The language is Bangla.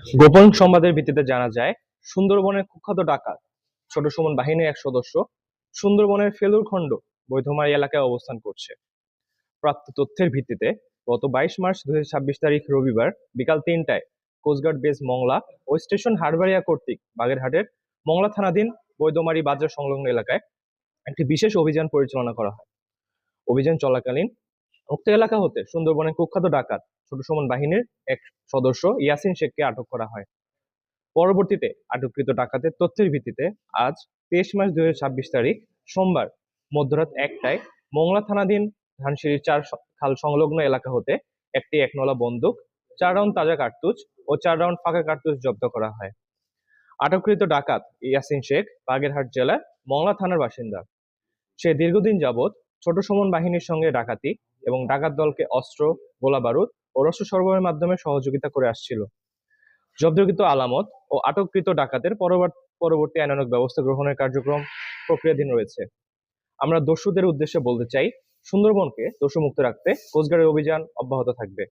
গোপন সংবাদের ভিত্তিতে জানা যায়, সুন্দরবনের কুখ্যাত ডাকাত ছোট সুমন বাহিনীর এক সদস্য সুন্দরবনের ফেলুরখণ্ড বৈধমারী এলাকায় অবস্থান করছে। প্রাপ্ত তথ্যের ভিত্তিতে গত 22 মার্চ 2026 তারিখ রবিবার বিকাল 3টায় কোস্টগার্ড বেস মংলা ও স্টেশন হাটবাড়িয়া কর্তৃক বাগেরহাটের মংলা থানাধীন বৈধমারী বাজার সংলগ্ন এলাকায় একটি বিশেষ অভিযান পরিচালনা করা হয়। অভিযান চলাকালীন উক্ত এলাকা হতে সুন্দরবনের কুখ্যাত ডাকাত ছোট সুমন বাহিনীর এক সদস্য ইয়াসিন শেখকে আটক করা হয়। পরবর্তীতে আটককৃত ডাকাতের তথ্যের ভিত্তিতে আজ 23 মার্চ 2026 তারিখ সোমবার মধ্যরাত 1টায় মোংলা থানাধীন ধানসিঁড়ির 4 খাল সংলগ্ন এলাকা হতে একটি একনলা বন্দুক, 4 রাউন্ড তাজা কার্তুজ ও 4 রাউন্ড ফাঁকা কার্তুজ জব্দ করা হয়। আটককৃত ডাকাত ইয়াসিন শেখ বাগেরহাট জেলার মংলা থানার বাসিন্দা। সে দীর্ঘদিন যাবৎ ছোট সুমন বাহিনীর সঙ্গে ডাকাতি এবং ডাকাত দলকে অস্ত্র, গোলাবারুদ ও রসদ সরবরাহের মাধ্যমে সহযোগিতা করে আসছিল। জব্দকৃত আলামত ও আটককৃত ডাকাতের পরবর্তী আইনানুগ ব্যবস্থা গ্রহণের কার্যক্রম প্রক্রিয়াধীন রয়েছে। আমরা দস্যুদের উদ্দেশ্যে বলতে চাই, সুন্দরবনকে দস্যুমুক্ত রাখতে কোস্টগার্ডের অভিযান অব্যাহত থাকবে।